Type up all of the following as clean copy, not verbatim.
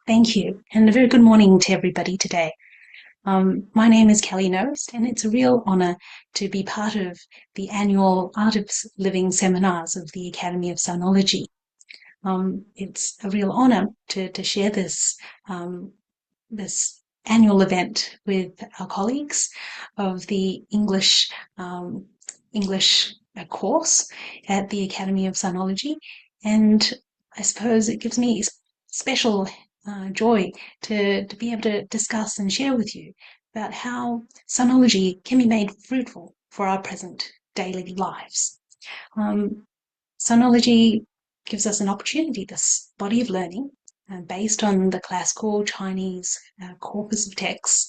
Thank you, and a very good morning to everybody today. My name is Kelly Nost, and it's a real honour to be part of the annual Art of Living seminars of the Academy of Sinology. It's a real honour to share this annual event with our colleagues of the English course at the Academy of Sinology, and I suppose it gives me special joy to be able to discuss and share with you about how sinology can be made fruitful for our present daily lives. Um, Sinology gives us an opportunity, this body of learning, based on the classical Chinese corpus of texts,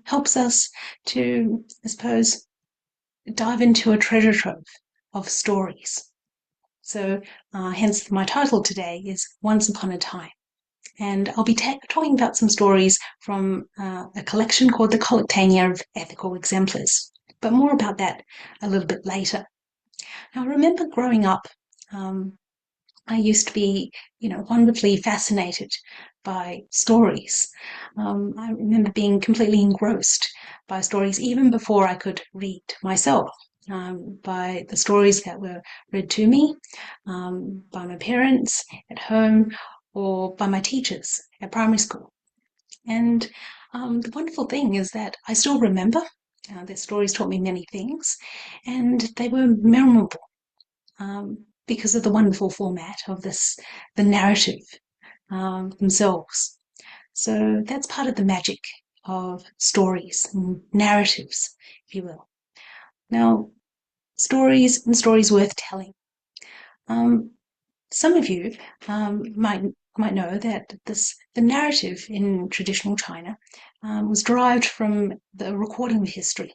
helps us to, I suppose, dive into a treasure trove of stories. So, hence my title today is Once Upon a Time. And I'll be talking about some stories from a collection called the Collectanea of Ethical Exemplars, but more about that a little bit later. Now, I remember growing up, I used to be, wonderfully fascinated by stories. I remember being completely engrossed by stories even before I could read myself. By the stories that were read to me by my parents at home or by my teachers at primary school. And the wonderful thing is that I still remember their stories taught me many things, and they were memorable because of the wonderful format of the narrative themselves. So that's part of the magic of stories and narratives, if you will. Now, stories and stories worth telling. Um, some of you might know that the narrative in traditional China was derived from the recording of history.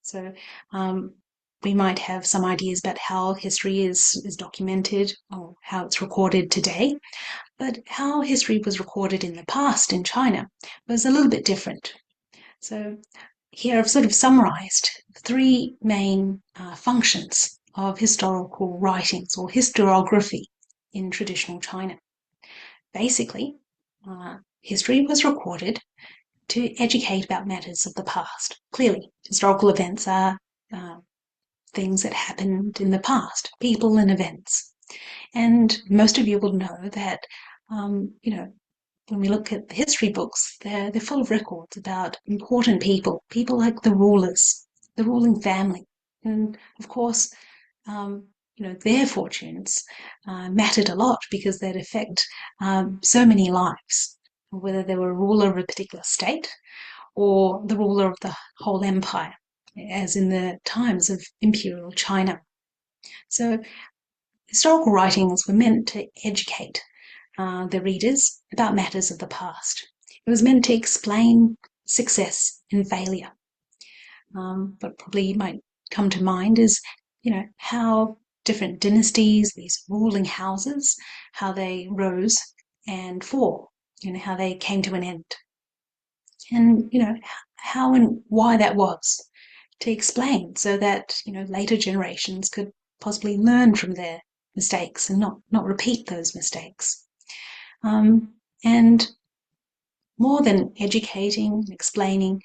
So we might have some ideas about how history is documented or how it's recorded today, but how history was recorded in the past in China was a little bit different. So here I've sort of summarized three main functions of historical writings or historiography in traditional China. Basically, history was recorded to educate about matters of the past. Clearly, historical events are things that happened in the past, people and events. And most of you will know that, when we look at the history books, they're full of records about important people like the rulers, the ruling family. And of course, their fortunes mattered a lot because they'd affect so many lives, whether they were a ruler of a particular state or the ruler of the whole empire, as in the times of imperial China. So historical writings were meant to educate the readers about matters of the past. It was meant to explain success and failure. What probably might come to mind is, how different dynasties, these ruling houses, how they rose and fall, how they came to an end. And, how and why that was to explain so that, later generations could possibly learn from their mistakes and not repeat those mistakes. And more than educating and explaining,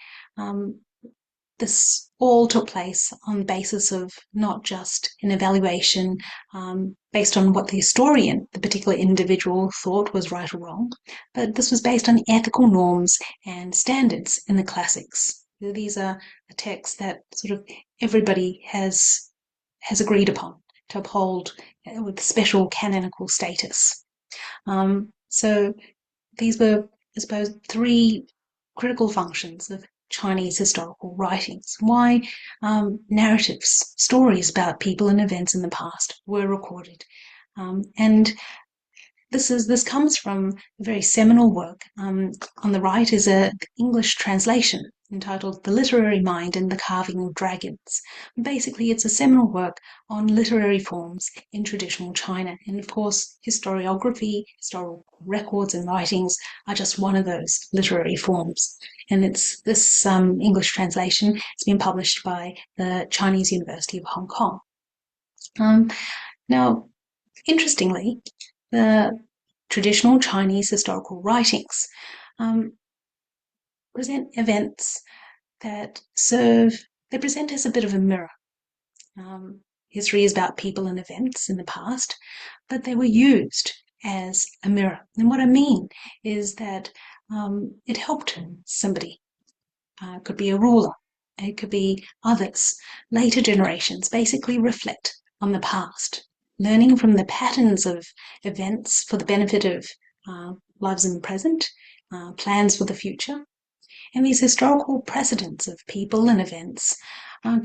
this all took place on the basis of not just an evaluation based on what the historian, the particular individual, thought was right or wrong, but this was based on ethical norms and standards in the classics. These are texts that sort of everybody has agreed upon to uphold with special canonical status. So these were, I suppose, three critical functions of Chinese historical writings. Why narratives, stories about people and events in the past were recorded. And this comes from a very seminal work. On the right is an English translation entitled The Literary Mind and the Carving of Dragons. Basically, it's a seminal work on literary forms in traditional China. And of course, historiography, historical records and writings are just one of those literary forms. And it's this English translation has been published by the Chinese University of Hong Kong. Now, interestingly, the traditional Chinese historical writings present events that they present as a bit of a mirror. History is about people and events in the past, but they were used as a mirror. And what I mean is that it helped somebody. It could be a ruler, it could be others. Later generations basically reflect on the past, learning from the patterns of events for the benefit of lives in the present, plans for the future. And these historical precedents of people and events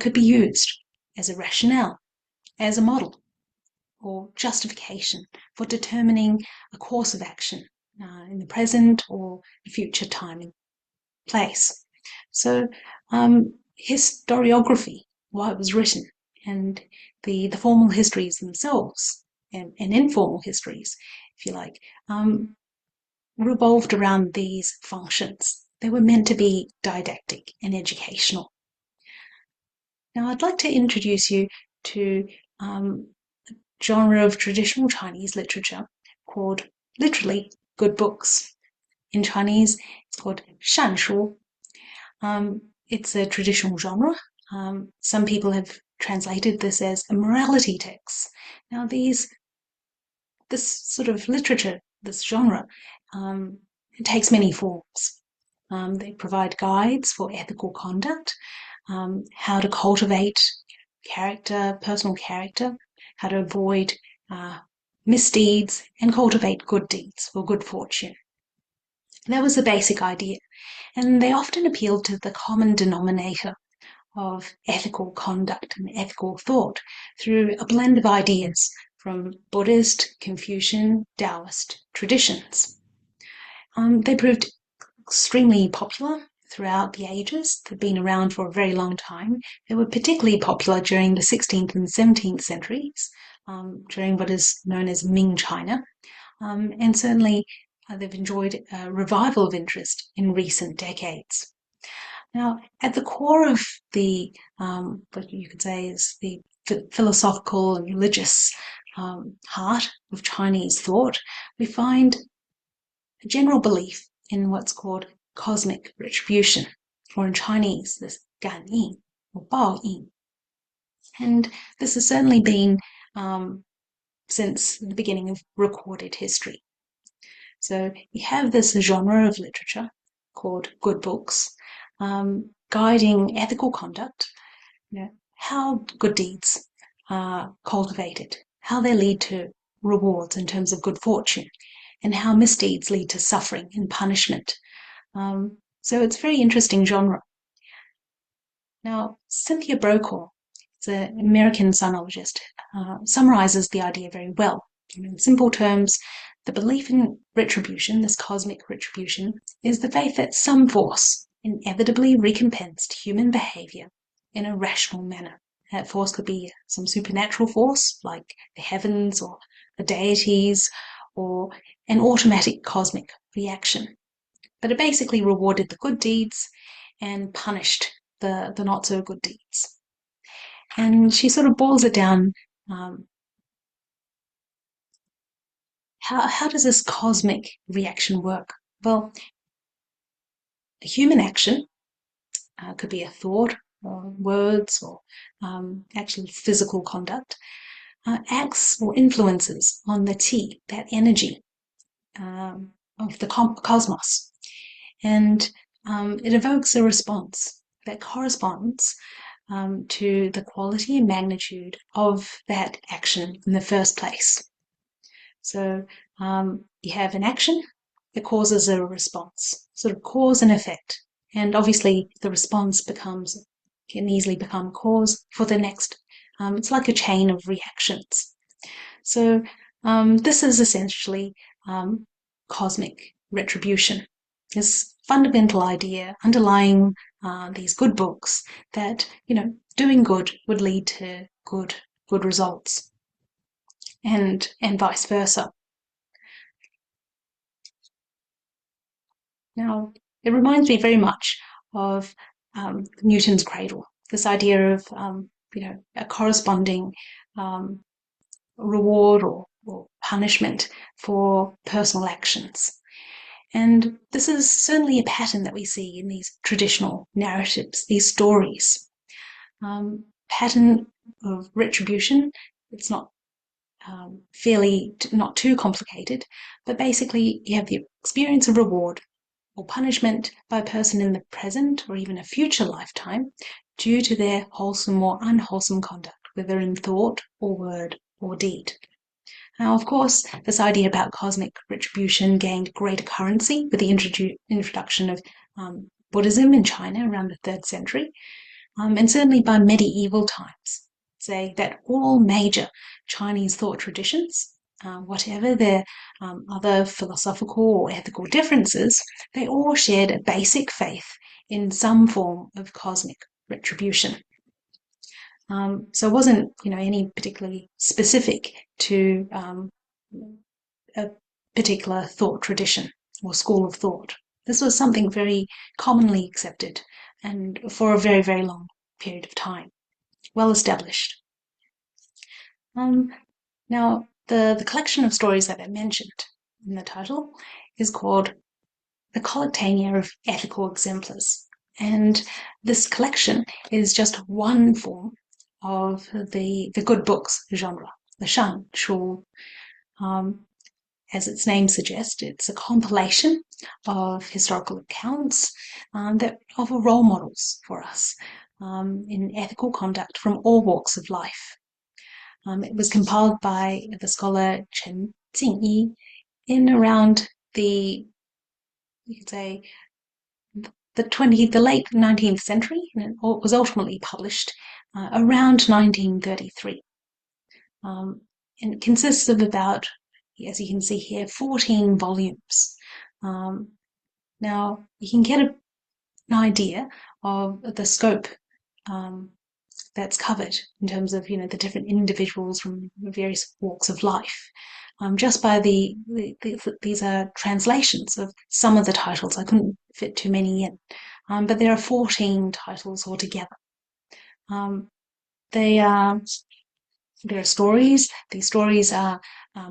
could be used as a rationale, as a model, or justification for determining a course of action in the present or future time and place. So, historiography, why it was written, and the formal histories themselves, and informal histories, if you like, revolved around these functions. They were meant to be didactic and educational. Now, I'd like to introduce you to a genre of traditional Chinese literature called, literally, good books. In Chinese, it's called 善书. It's a traditional genre. Some people have translated this as a morality text. Now, this sort of literature, this genre, it takes many forms. They provide guides for ethical conduct, how to cultivate character, personal character, how to avoid misdeeds and cultivate good deeds or good fortune. That was the basic idea. And they often appealed to the common denominator of ethical conduct and ethical thought through a blend of ideas from Buddhist, Confucian, Taoist traditions. They proved extremely popular throughout the ages. They've been around for a very long time. They were particularly popular during the 16th and 17th centuries, during what is known as Ming China, and certainly they've enjoyed a revival of interest in recent decades. Now, at the core of the, what you could say is the philosophical and religious heart of Chinese thought, we find a general belief in what's called cosmic retribution, or in Chinese, this 感应 or 报应. And this has certainly been since the beginning of recorded history. So you have this genre of literature called good books, guiding ethical conduct, how good deeds are cultivated, how they lead to rewards in terms of good fortune, and how misdeeds lead to suffering and punishment. So it's a very interesting genre. Now, Cynthia Brokaw, an American sinologist, summarizes the idea very well. In simple terms, the belief in retribution, this cosmic retribution, is the faith that some force inevitably recompensed human behavior in a rational manner. That force could be some supernatural force, like the heavens or the deities, or an automatic cosmic reaction. But it basically rewarded the good deeds and punished the not so good deeds. And she sort of boils it down. How does this cosmic reaction work? Well, a human action could be a thought or words or actually physical conduct, acts or influences on the qi, that energy of the cosmos. And it evokes a response that corresponds to the quality and magnitude of that action in the first place. So you have an action that causes a response, sort of cause and effect. And obviously the response can easily become cause for the next. It's like a chain of reactions. So this is essentially cosmic retribution. This fundamental idea underlying these good books that, doing good would lead to good results, and vice versa. Now, it reminds me very much of Newton's cradle, this idea of, a corresponding reward or punishment for personal actions. And this is certainly a pattern that we see in these traditional narratives, these stories. Pattern of retribution. It's not not too complicated, but basically you have the experience of reward or punishment by a person in the present or even a future lifetime due to their wholesome or unwholesome conduct, whether in thought or word or deed. Now, of course, this idea about cosmic retribution gained greater currency with the introduction of Buddhism in China around the 3rd century, and certainly by medieval times. Say that all major Chinese thought traditions, whatever their other philosophical or ethical differences, they all shared a basic faith in some form of cosmic retribution. So it wasn't, any particularly specific to a particular thought tradition or school of thought. This was something very commonly accepted and for a very, very long period of time, well established. Now, the collection of stories that I mentioned in the title is called the Collectanea of Ethical Exemplars. And this collection is just one form of the good books genre, the Shan Shu. As its name suggests, it's a compilation of historical accounts that offer role models for us in ethical conduct from all walks of life. It was compiled by the scholar Chen Jingyi in around the late 19th century, and it was ultimately published around 1933. And it consists of about, as you can see here, 14 volumes. Now, you can get an idea of the scope that's covered in terms of, the different individuals from various walks of life. Just by these are translations of some of the titles. I couldn't fit too many in, but there are 14 titles altogether. There are stories. These stories are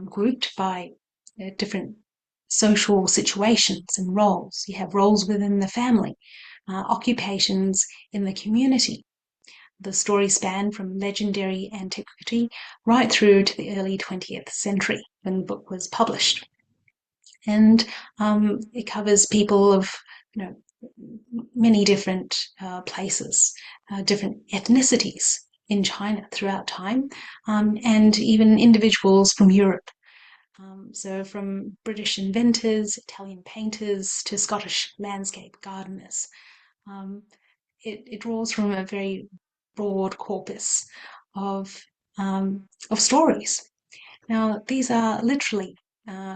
grouped by different social situations and roles. You have roles within the family, occupations in the community. The stories span from legendary antiquity right through to the early 20th century when the book was published. And it covers people of many different places, different ethnicities in China throughout time, and even individuals from Europe. So from British inventors, Italian painters, to Scottish landscape gardeners. It draws from a very broad corpus of stories. Now, these are literally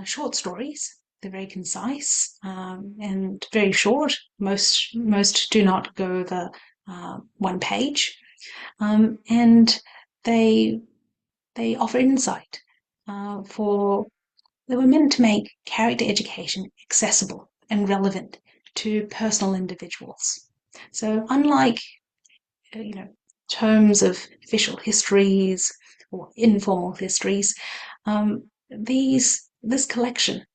short stories. They're very concise and very short. Most do not go the one page, and they offer insight they were meant to make character education accessible and relevant to personal individuals. So unlike tomes of official histories or informal histories, this collection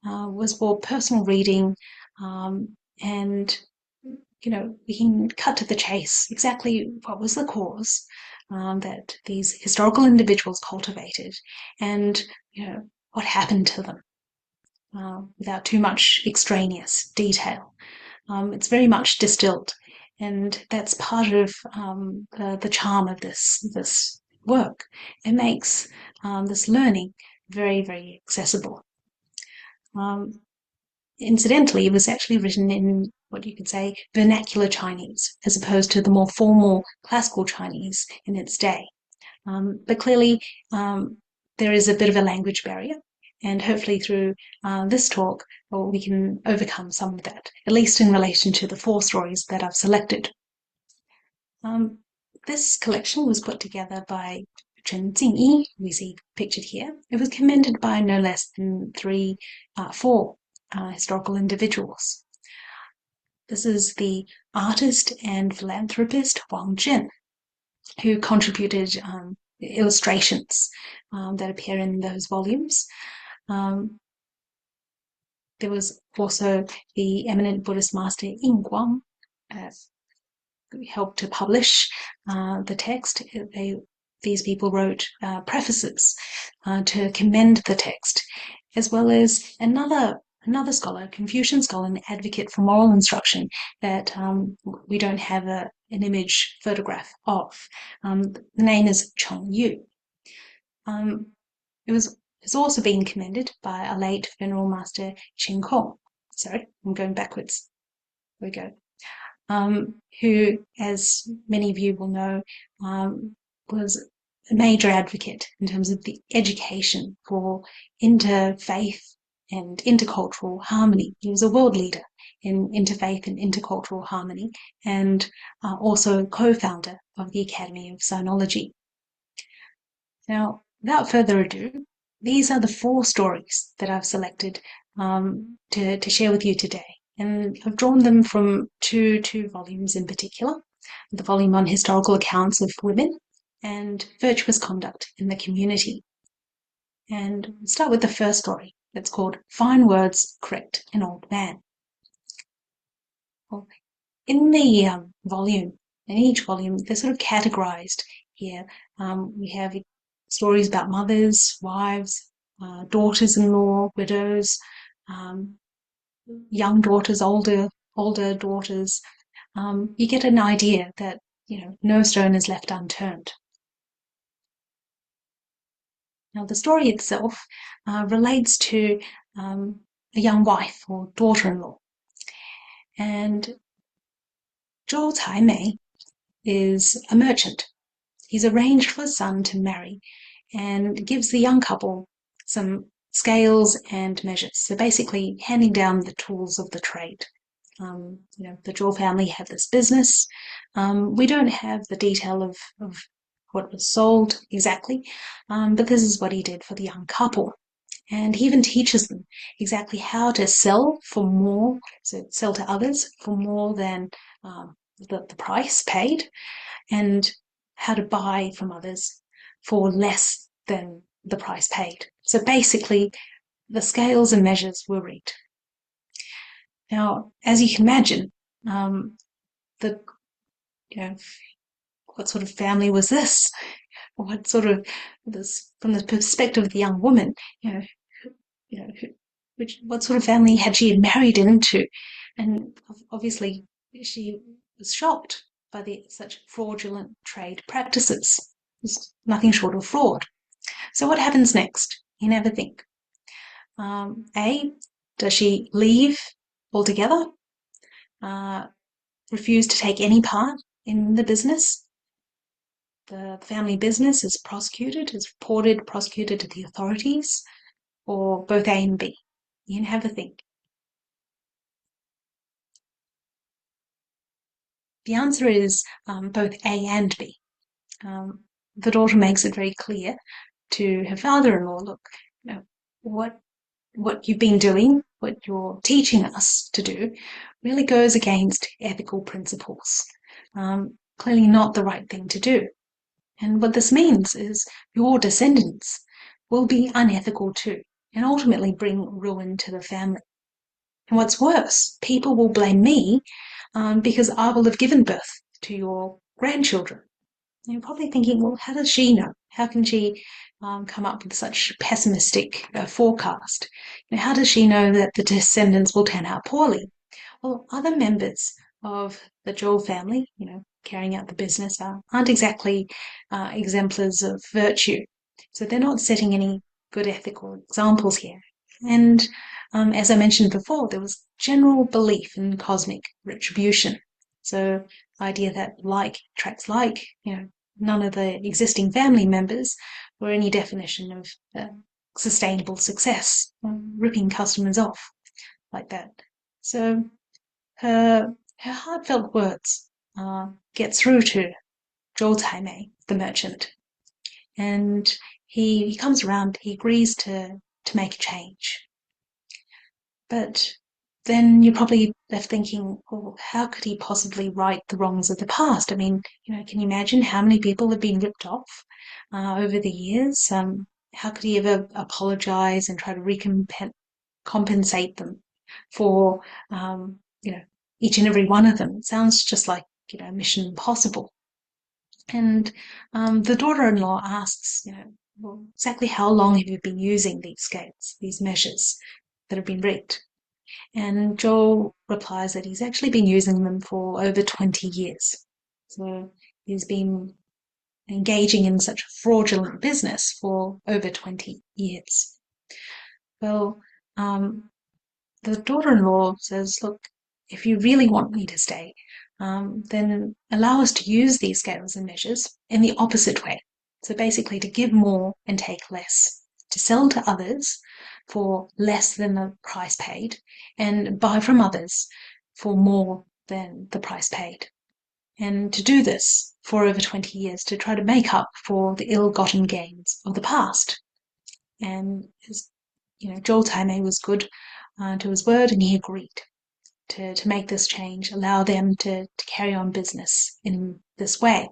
was for personal reading, and we can cut to the chase. Exactly what was the cause that these historical individuals cultivated, and what happened to them, without too much extraneous detail. It's very much distilled, and that's part of the charm of this work. It makes this learning very, very accessible. Incidentally, it was actually written in what you could say vernacular Chinese, as opposed to the more formal classical Chinese in its day. But clearly, there is a bit of a language barrier, and hopefully through this talk, we can overcome some of that, at least in relation to the 4 stories that I've selected. This collection was put together by Chen Jingyi, we see pictured here. It was commended by no less than 4 historical individuals. This is the artist and philanthropist Wang Zhen, who contributed illustrations that appear in those volumes. There was also the eminent Buddhist master Yin Guang, helped to publish the text. These people wrote prefaces to commend the text, as well as another scholar, Confucian scholar and advocate for moral instruction that we don't have an image photograph of. The name is Chong Yu. It's also been commended by a late Venerable Master Chen Kong. Sorry, I'm going backwards. There we go. Who, as many of you will know, was a major advocate in terms of the education for interfaith and intercultural harmony. He was a world leader in interfaith and intercultural harmony, and also co-founder of the Academy of Sinology. Now, without further ado, these are the 4 stories that I've selected to share with you today. And I've drawn them from two volumes in particular, the volume on historical accounts of women and virtuous conduct in the community. And we'll start with the first story that's called Fine Words Correct an Old Man. Well, in the volume, in each volume, they're sort of categorized here. We have stories about mothers, wives, daughters-in-law, widows, young daughters, older daughters. You get an idea that no stone is left unturned. Now, the story itself relates to a young wife or daughter-in-law, and Zhou Caimei is a merchant. He's arranged for his son to marry and gives the young couple some scales and measures. So basically handing down the tools of the trade. The Zhou family have this business. We don't have the detail of what was sold exactly, but this is what he did for the young couple. And he even teaches them exactly how to sell for more, so sell to others for more than the price paid, and how to buy from others for less than the price paid. So basically, the scales and measures were rigged. Now, as you can imagine, what sort of family was this? What sort of this, from the perspective of the young woman, what sort of family had she married into? And obviously, she was shocked by such fraudulent trade practices. It's nothing short of fraud. So what happens next? You never think. A, does she leave altogether? Refuse to take any part in the business? The family business is prosecuted to the authorities, or both A and B? You can have a think. The answer is both A and B. The daughter makes it very clear to her father-in-law, look, what you've been doing, what you're teaching us to do, really goes against ethical principles. Clearly not the right thing to do. And what this means is your descendants will be unethical too, and ultimately bring ruin to the family. And what's worse, people will blame me because I will have given birth to your grandchildren. And you're probably thinking, well, how does she know? How can she come up with such pessimistic forecast? How does she know that the descendants will turn out poorly? Well, other members of the Zhou family, carrying out the business, aren't exactly exemplars of virtue. So they're not setting any good ethical examples here. And as I mentioned before, there was general belief in cosmic retribution. So the idea that like attracts like, none of the existing family members were any definition of sustainable success, ripping customers off like that. So her heartfelt words get through to Zhou Caimei, the merchant, and he comes around. He agrees to make a change, but then you're probably left thinking, well, how could he possibly right the wrongs of the past? I mean, can you imagine how many people have been ripped off over the years? How could he ever apologize and try to compensate them for, each and every one of them? It sounds just like, Mission Impossible. And the daughter-in-law asks, well, exactly how long have you been using these scales, these measures that have been rigged? And Joel replies that he's actually been using them for over 20 years. So he's been engaging in such fraudulent business for over 20 years. Well, the daughter-in-law says, look, if you really want me to stay, then allow us to use these scales and measures in the opposite way. So basically to give more and take less, to sell to others for less than the price paid and buy from others for more than the price paid. And to do this for over 20 years to try to make up for the ill-gotten gains of the past. And Joel Time was good to his word, and he agreed to make this change, allow them to carry on business in this way.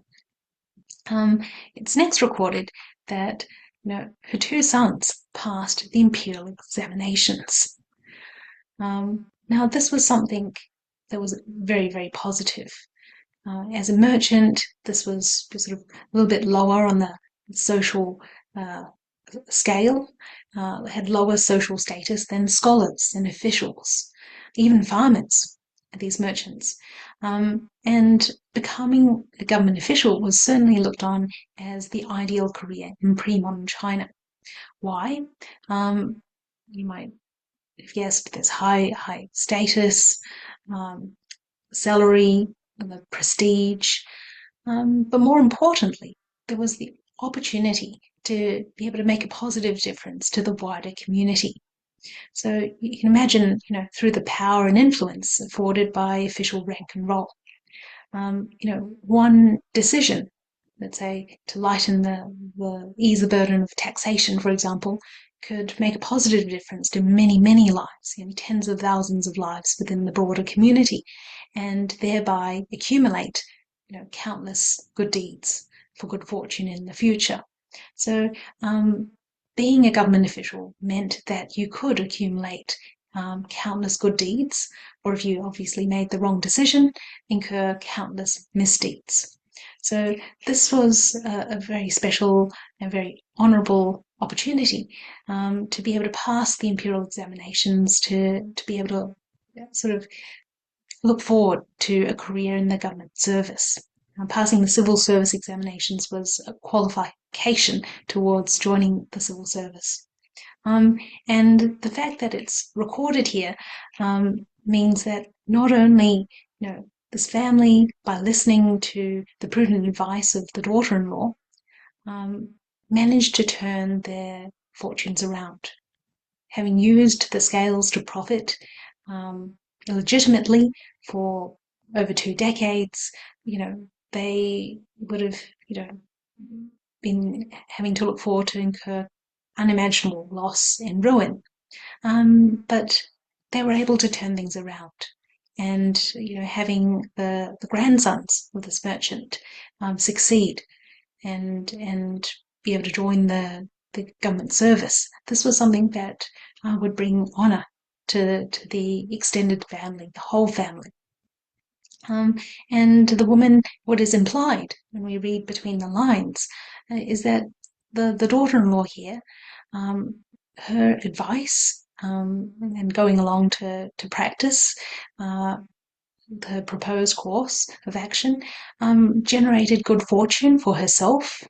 It's next recorded that her two sons passed the imperial examinations. Now, this was something that was very, very positive. As a merchant, this was sort of a little bit lower on the social scale, had lower social status than scholars and officials, even farmers, these merchants. And becoming a government official was certainly looked on as the ideal career in pre-modern China. Why? You might have guessed there's high status, salary, the prestige, but more importantly, there was the opportunity to be able to make a positive difference to the wider community. So you can imagine, through the power and influence afforded by official rank and role, one decision, let's say, to lighten ease the burden of taxation, for example, could make a positive difference to many, many lives, tens of thousands of lives within the broader community, and thereby accumulate, countless good deeds for good fortune in the future. So, being a government official meant that you could accumulate countless good deeds, or if you obviously made the wrong decision, incur countless misdeeds. So this was a very special and very honourable opportunity to be able to pass the imperial examinations, to be able to sort of look forward to a career in the government service. Passing the civil service examinations was a qualification towards joining the civil service. And the fact that it's recorded here means that not only, this family, by listening to the prudent advice of the daughter-in-law, managed to turn their fortunes around. Having used the scales to profit illegitimately for over 2 decades, they would have, been having to look forward to incur unimaginable loss and ruin. But they were able to turn things around. And, having the grandsons of this merchant succeed and be able to join the government service, this was something that would bring honour to the extended family, the whole family. And the woman, what is implied when we read between the lines, is that the daughter-in-law here, her advice and going along to practice the proposed course of action generated good fortune for herself,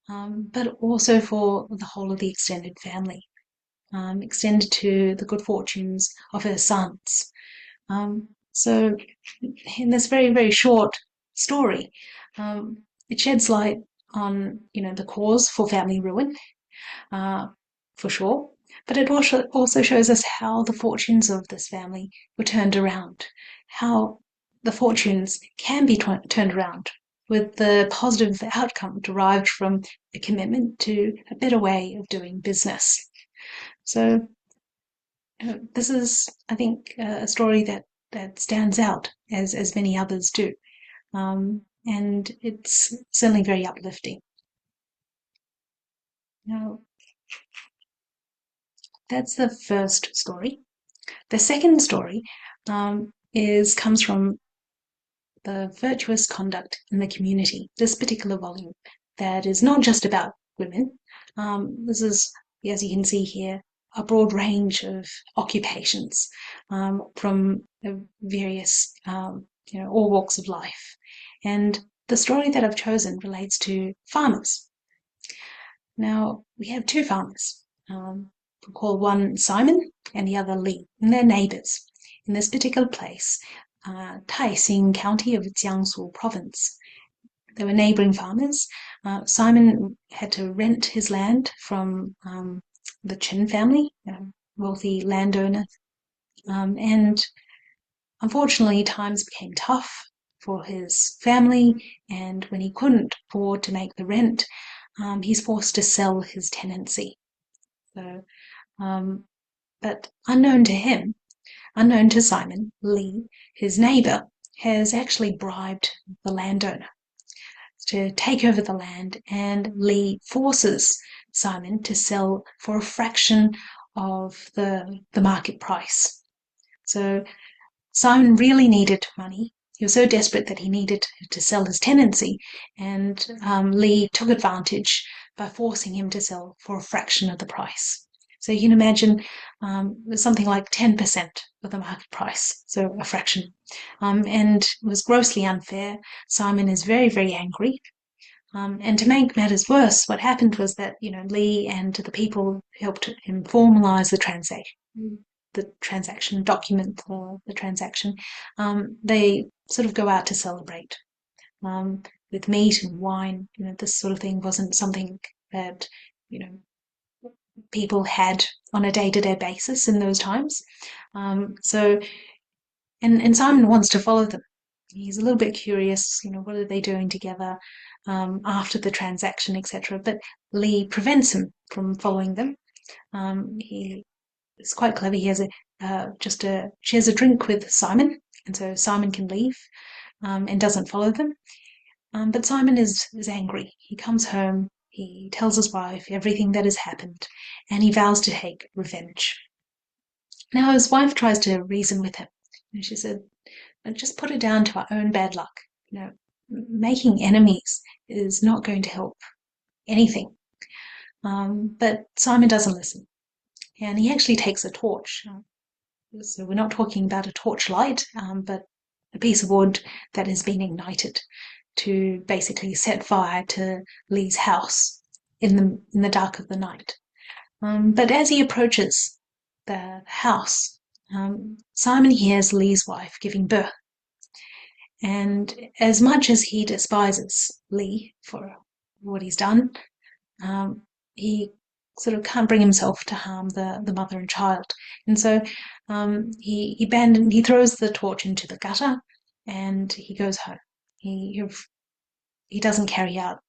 but also for the whole of the extended family, extended to the good fortunes of her sons. So in this very, very short story, it sheds light on, the cause for family ruin, for sure, but it also shows us how the fortunes of this family were turned around, how the fortunes can be turned around with the positive outcome derived from a commitment to a better way of doing business. So this is, I think, a story that stands out as many others do. And it's certainly very uplifting. Now, that's the first story. The second story comes from the virtuous conduct in the community. This particular volume that is not just about women. This is, as you can see here, a broad range of occupations from various, all walks of life. And the story that I've chosen relates to farmers. Now, we have two farmers. We'll call one Simon and the other Lee, and they're neighbors. In this particular place, Taixing County of Jiangsu province. They were neighbouring farmers. Simon had to rent his land from the Chen family, wealthy landowner, and unfortunately times became tough for his family, and when he couldn't afford to make the rent, he's forced to sell his tenancy. So, but unknown to him, unknown to Simon, Lee, his neighbour, has actually bribed the landowner to take over the land, and Lee forces Simon to sell for a fraction of the market price. So Simon really needed money. He was so desperate that he needed to sell his tenancy, and Lee took advantage by forcing him to sell for a fraction of the price. So you can imagine something like 10% of the market price, so a fraction. And it was grossly unfair. Simon is very, very angry. And to make matters worse, what happened was that, Lee and the people who helped him formalize the transaction, document the transaction, they sort of go out to celebrate with meat and wine. This sort of thing wasn't something that, people had on a day-to-day basis in those times. So Simon wants to follow them. He's a little bit curious, what are they doing together after the transaction, etc. But Lee prevents him from following them. He is quite clever. He has shares a drink with Simon, and so Simon can leave and doesn't follow them. But Simon is angry. He comes home. He tells his wife everything that has happened, and he vows to take revenge. Now his wife tries to reason with him. And she said, just put it down to our own bad luck. Making enemies is not going to help anything. But Simon doesn't listen. And he actually takes a torch. So we're not talking about a torchlight, but a piece of wood that has been ignited to basically set fire to Lee's house in the dark of the night. But as he approaches the house, Simon hears Lee's wife giving birth. And as much as he despises Lee for what he's done, he sort of can't bring himself to harm the mother and child. And so he throws the torch into the gutter and he goes home. He doesn't carry out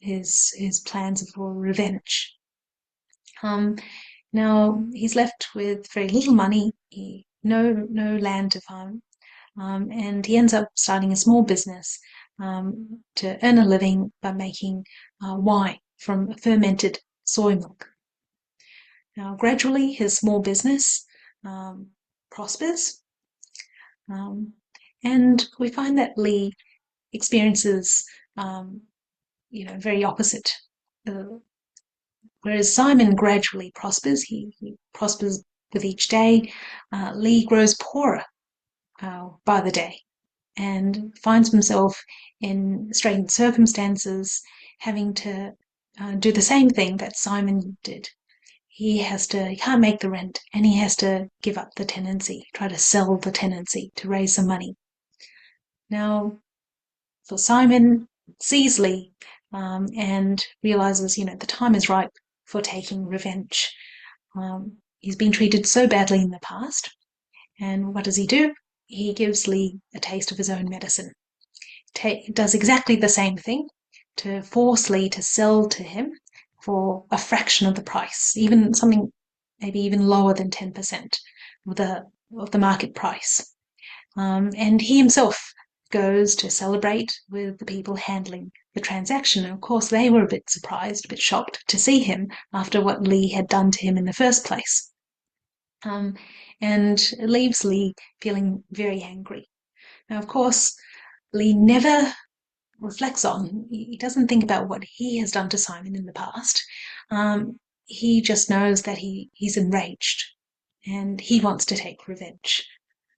his plans for revenge. Now he's left with very little money, no land to farm, and he ends up starting a small business to earn a living by making wine from fermented soy milk. Now, gradually, his small business prospers, and we find that Lee experiences, very opposite. Whereas Simon gradually prospers, he prospers with each day. Lee grows poorer by the day and finds himself in straitened circumstances, having to do the same thing that Simon did. He can't make the rent, and he has to give up the tenancy, try to sell the tenancy to raise some money. Now, for Simon, sees Lee and realizes, the time is ripe for taking revenge. He's been treated so badly in the past, and what does he do? He gives Lee a taste of his own medicine. Does exactly the same thing to force Lee to sell to him for a fraction of the price, even something maybe even lower than 10% of the market price. And he himself goes to celebrate with the people handling the transaction. And of course, they were a bit surprised, a bit shocked to see him after what Lee had done to him in the first place. And it leaves Lee feeling very angry. Now, of course, Lee never reflects on, he doesn't think about what he has done to Simon in the past. He just knows that he's enraged and he wants to take revenge.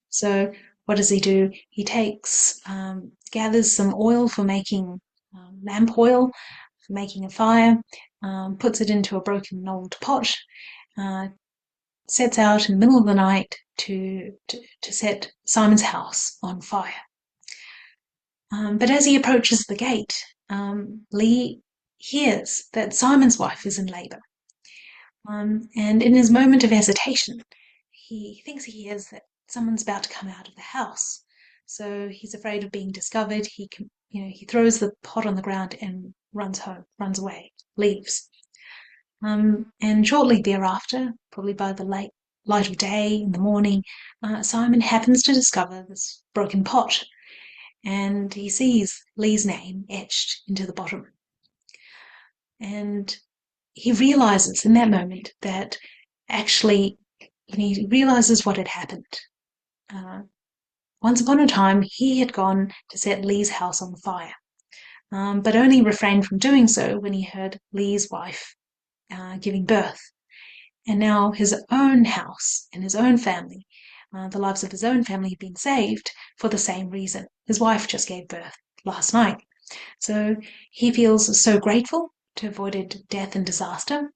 So what does he do? He gathers some oil for making lamp oil, for making a fire, puts it into a broken old pot, sets out in the middle of the night to set Simon's house on fire. But as he approaches the gate, Lee hears that Simon's wife is in labour. And in his moment of hesitation, he thinks he hears that someone's about to come out of the house. So he's afraid of being discovered. He throws the pot on the ground and runs home, runs away, leaves. And shortly thereafter, probably by the light of day in the morning, Simon happens to discover this broken pot, and he sees Lee's name etched into the bottom. And he realizes in that moment that actually, when he realizes what had happened, once upon a time he had gone to set Lee's house on fire, but only refrained from doing so when he heard Lee's wife giving birth. And now his own house and his own family, the lives of his own family have been saved for the same reason. His wife just gave birth last night. So he feels so grateful to have avoided death and disaster.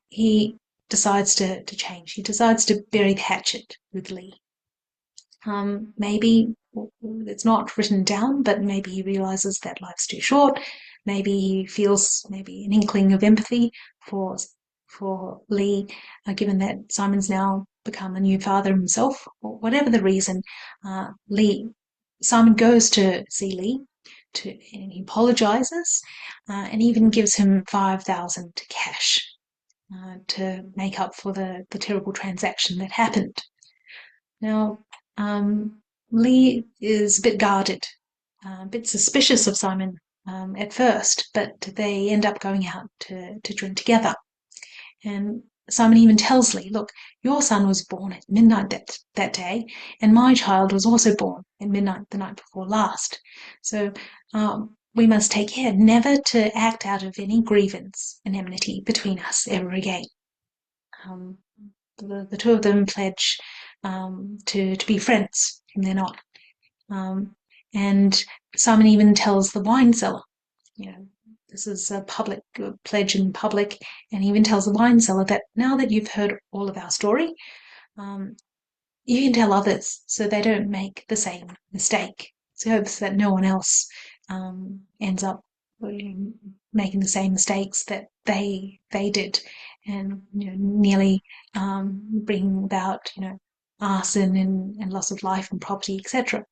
He decides to change. He decides to bury the hatchet with Lee. Maybe it's not written down, but maybe he realizes that life's too short. Maybe he feels maybe an inkling of empathy for Lee, given that Simon's now become a new father himself, or whatever the reason. Simon goes to see Lee, and he apologizes, and even gives him 5,000 cash to make up for the terrible transaction that happened. Now, Lee is a bit guarded, a bit suspicious of Simon at first, but they end up going out to drink together. And Simon even tells Lee, look, your son was born at midnight that day, and my child was also born at midnight the night before last. So we must take care never to act out of any grievance and enmity between us ever again. The two of them pledge to be friends from then on. And Simon even tells the wine cellar, this is a public pledge in public, and he even tells the wine cellar that now that you've heard all of our story, you can tell others so they don't make the same mistake. So he hopes that no one else ends up making the same mistakes that they did, and nearly bringing about arson and loss of life and property, etc.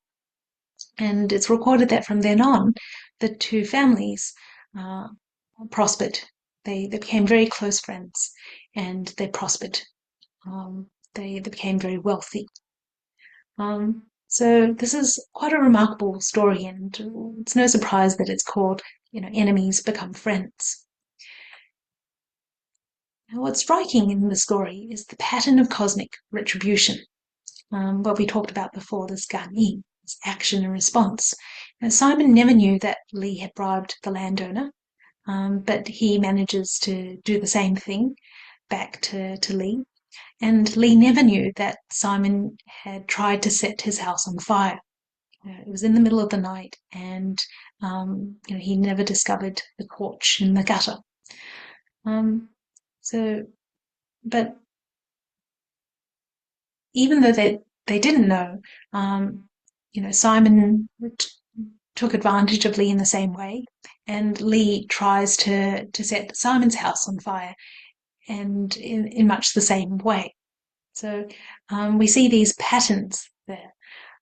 And it's recorded that from then on, the two families prospered. They became very close friends, and they prospered. They became very wealthy. So this is quite a remarkable story, and it's no surprise that it's called, Enemies Become Friends. Now, what's striking in the story is the pattern of cosmic retribution. What we talked about before, this gani, this action and response. Now, Simon never knew that Lee had bribed the landowner, but he manages to do the same thing back to Lee. And Lee never knew that Simon had tried to set his house on fire. It was in the middle of the night, and he never discovered the torch in the gutter. But even though they didn't know, Simon took advantage of Lee in the same way, and Lee tries to set Simon's house on fire, and in much the same way. So we see these patterns there.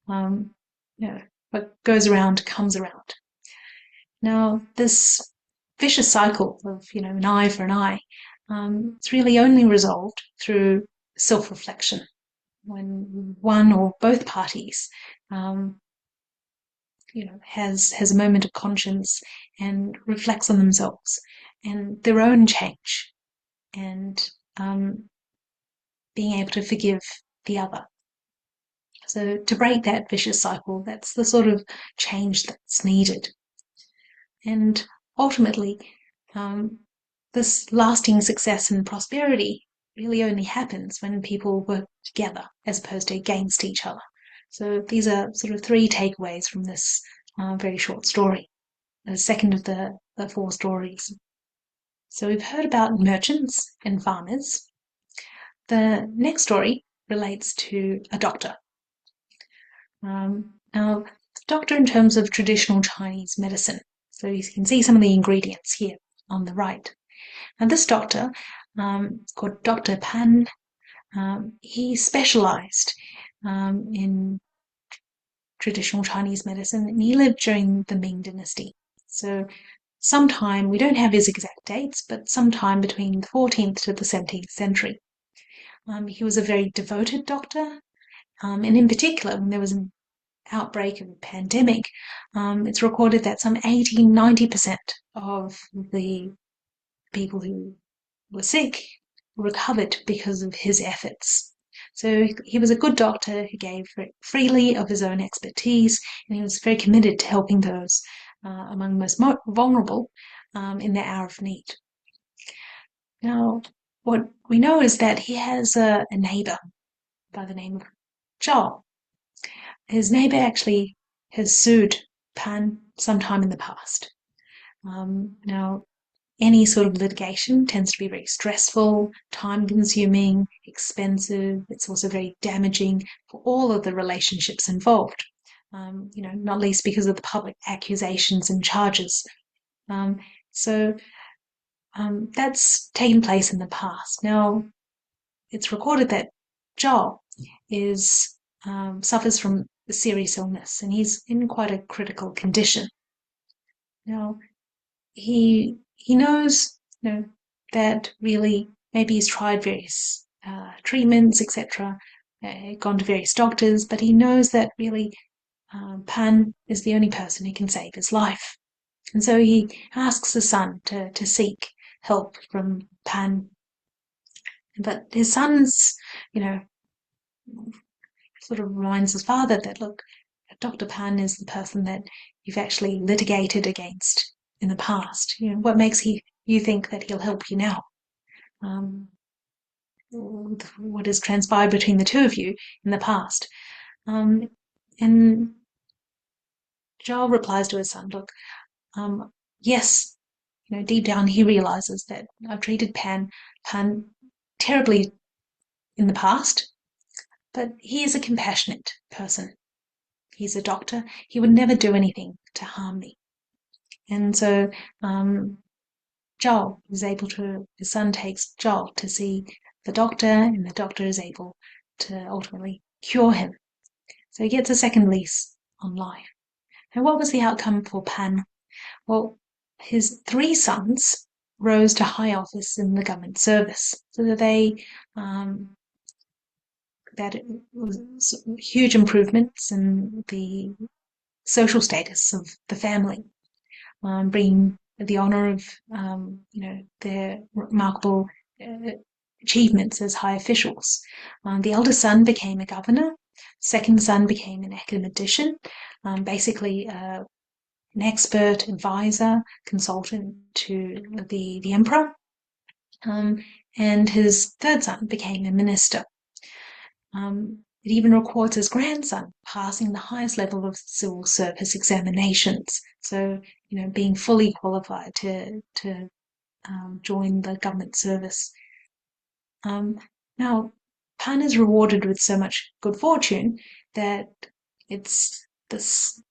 What goes around comes around. Now, this vicious cycle of an eye for an eye it's really only resolved through self-reflection, when one or both parties has a moment of conscience and reflects on themselves and their own change, and being able to forgive the other. So to break that vicious cycle, that's the sort of change that's needed. And ultimately, this lasting success and prosperity really only happens when people work together as opposed to against each other. So these are sort of 3 takeaways from this very short story, the second of the 4 stories. So we've heard about merchants and farmers. The next story relates to a doctor. Now, doctor in terms of traditional Chinese medicine. So you can see some of the ingredients here on the right. And this doctor, called Dr. Pan, he specialized in traditional Chinese medicine, and he lived during the Ming Dynasty. So sometime, we don't have his exact dates, but sometime between the 14th to the 17th century. He was a very devoted doctor, and in particular, when there was an outbreak of a pandemic, it's recorded that some 80-90% of the people who were sick recovered because of his efforts. So he was a good doctor who gave freely of his own expertise, and he was very committed to helping those among the most vulnerable in their hour of need. Now, what we know is that he has a neighbor by the name of Zhao. His neighbor actually has sued Pan sometime in the past. Now, any sort of litigation tends to be very stressful, time-consuming, expensive. It's also very damaging for all of the relationships involved, not least because of the public accusations and charges. So that's taken place in the past. Now, it's recorded that Zhao suffers from a serious illness, and he's in quite a critical condition. Now, he knows, that really maybe he's tried various treatments, etc., gone to various doctors, but he knows that really Pan is the only person who can save his life. And so he asks his son to seek help from Pan. But his son's, sort of reminds his father that, look, Dr. Pan is the person that you've actually litigated against in the past. What makes you think that he'll help you now? What has transpired between the two of you in the past? And Joel replies to his son, look, yes, deep down he realizes that I've treated Pan terribly in the past, but he is a compassionate person. He's a doctor. He would never do anything to harm me. And so Joel is able to, his son takes Joel to see the doctor, and the doctor is able to ultimately cure him. So he gets a second lease on life. And what was the outcome for Pan? Well, his 3 sons rose to high office in the government service, so that that it was huge improvements in the social status of the family, bringing the honour of their remarkable achievements as high officials. The eldest son became a governor. Second son became an academician, basically an expert, advisor, consultant to the emperor. And his third son became a minister. It even records his grandson passing the highest level of civil service examinations. So, being fully qualified to join the government service. Now, Pan is rewarded with so much good fortune that this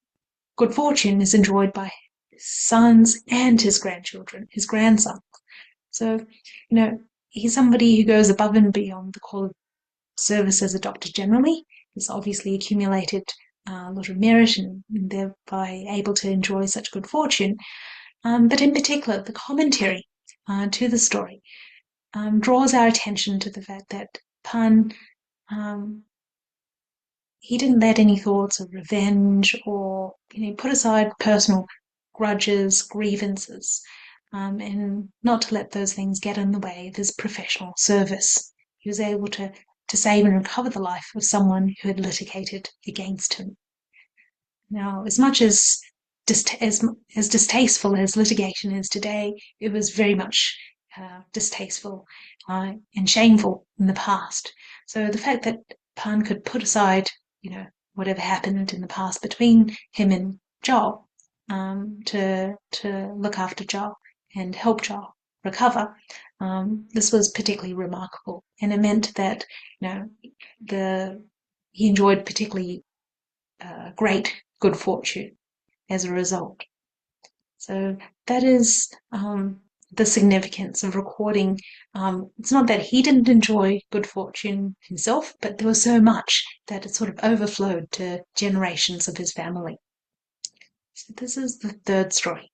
good fortune is enjoyed by his sons and his grandchildren, his grandson. So, he's somebody who goes above and beyond the call of service as a doctor generally. He's obviously accumulated a lot of merit and thereby able to enjoy such good fortune. But in particular, the commentary to the story draws our attention to the fact that Pan, he didn't let any thoughts of revenge or put aside personal grudges, grievances, and not to let those things get in the way of his professional service. He was able to save and recover the life of someone who had litigated against him. Now, as much as distasteful as litigation is today, it was very much distasteful and shameful in the past. So the fact that Pan could put aside, whatever happened in the past between him and Joel, to look after Joel and help Joel recover, this was particularly remarkable, and it meant that he enjoyed particularly great good fortune as a result. So that is the significance of recording. It's not that he didn't enjoy good fortune himself, but there was so much that it sort of overflowed to generations of his family. So this is the third story.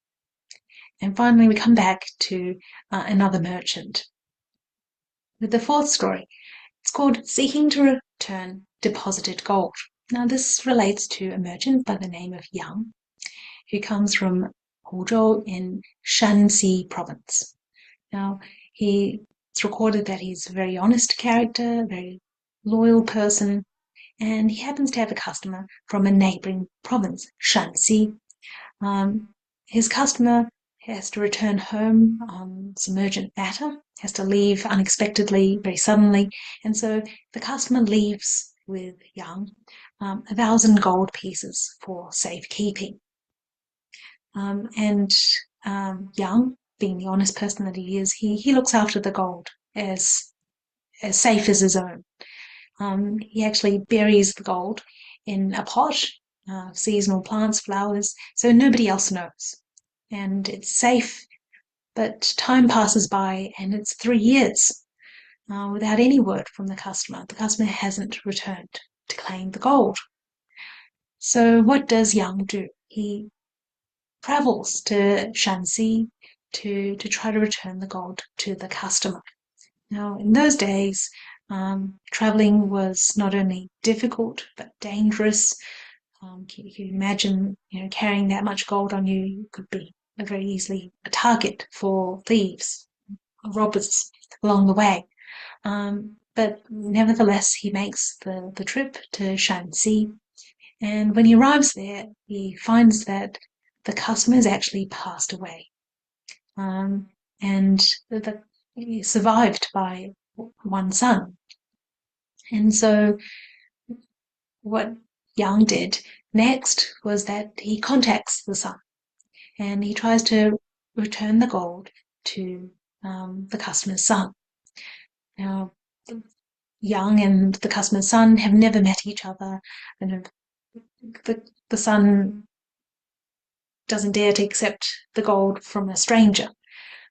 And finally, we come back to another merchant. With the fourth story, it's called Seeking to Return Deposited Gold. Now, this relates to a merchant by the name of Yang, who comes from Huzhou in Shanxi province. Now, it's recorded that he's a very honest character, very loyal person, and he happens to have a customer from a neighboring province, Shanxi. His customer has to return home on some urgent matter, has to leave unexpectedly, very suddenly, and so the customer leaves with Yang 1,000 gold pieces for safekeeping. And Yang, being the honest person that he is, he looks after the gold as safe as his own. He actually buries the gold in a pot, seasonal plants, flowers, so nobody else knows. And it's safe, but time passes by, and it's 3 years without any word from the customer. The customer hasn't returned to claim the gold. So what does Yang do? He travels to Shanxi to try to return the gold to the customer. Now, in those days, traveling was not only difficult but dangerous. Can you imagine, carrying that much gold on you? You could be very easily a target for thieves, robbers along the way. But nevertheless, he makes the trip to Shanxi, and when he arrives there, he finds that the customer has actually passed away, and he survived by one son. And so what Yang did next was that he contacts the son, and he tries to return the gold to the customer's son. Now, Yang and the customer's son have never met each other, and the son doesn't dare to accept the gold from a stranger.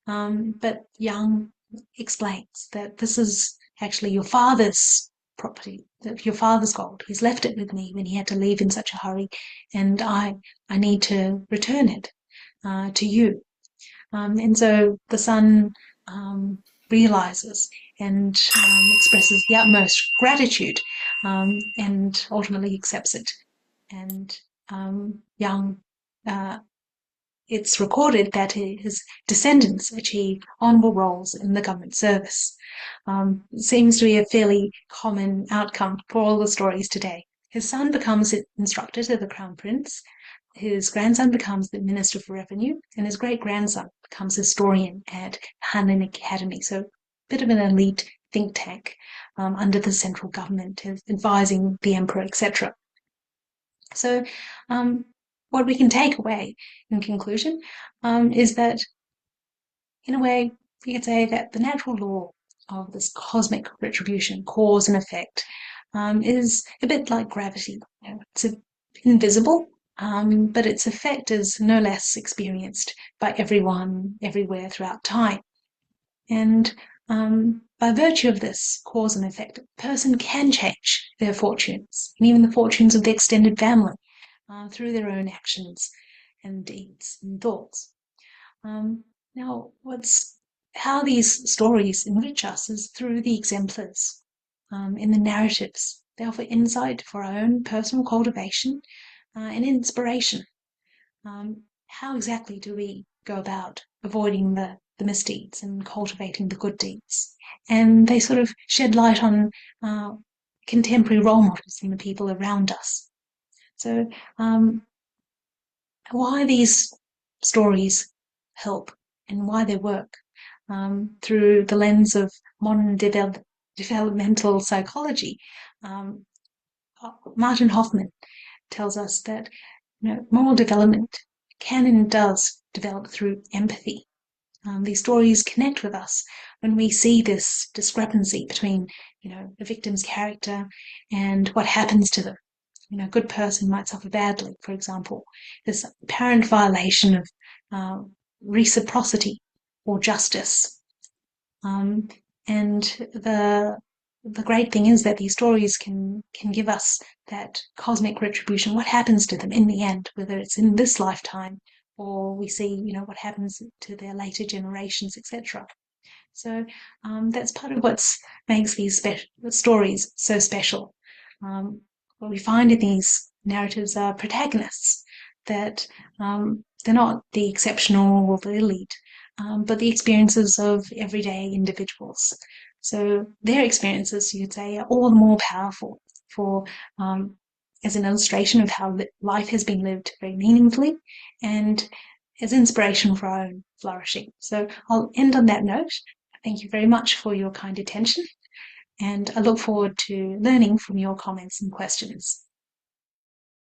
But Yang explains that this is actually your father's property, your father's gold. He's left it with me when he had to leave in such a hurry, and I need to return it to you. And so the son realizes and expresses the utmost gratitude, and ultimately accepts it. And Yang, it's recorded that his descendants achieve honourable roles in the government service. It seems to be a fairly common outcome for all the stories today. His son becomes instructor to the Crown Prince, his grandson becomes the Minister for Revenue, and his great-grandson becomes historian at Hanlin Academy. So a bit of an elite think tank under the central government, advising the emperor, etc. So what we can take away in conclusion is that, in a way, you could say that the natural law of this cosmic retribution, cause and effect, is a bit like gravity. It's invisible, but its effect is no less experienced by everyone, everywhere throughout time. And by virtue of this cause and effect, a person can change their fortunes, and even the fortunes of the extended family, through their own actions and deeds and thoughts. Now, what's how these stories enrich us is through the exemplars, in the narratives. They offer insight for our own personal cultivation and inspiration. How exactly do we go about avoiding the misdeeds and cultivating the good deeds? And they sort of shed light on uh, contemporary role models and the people around us. So, why these stories help and why they work through the lens of modern developmental psychology. Um, Martin Hoffman tells us that moral development can and does develop through empathy. These stories connect with us when we see this discrepancy between, the victim's character and what happens to them. A good person might suffer badly, for example. This apparent violation of uh, reciprocity or justice. Um, and the great thing is that these stories can give us that cosmic retribution. What happens to them in the end, whether it's in this lifetime or we see, what happens to their later generations, etc. So that's part of what makes these stories so special. What we find in these narratives are protagonists that they're not the exceptional or the elite, but the experiences of everyday individuals. So their experiences, you could say, are all the more powerful for as an illustration of how life has been lived very meaningfully and as inspiration for our own flourishing. So I'll end on that note. Thank you very much for your kind attention, and I look forward to learning from your comments and questions.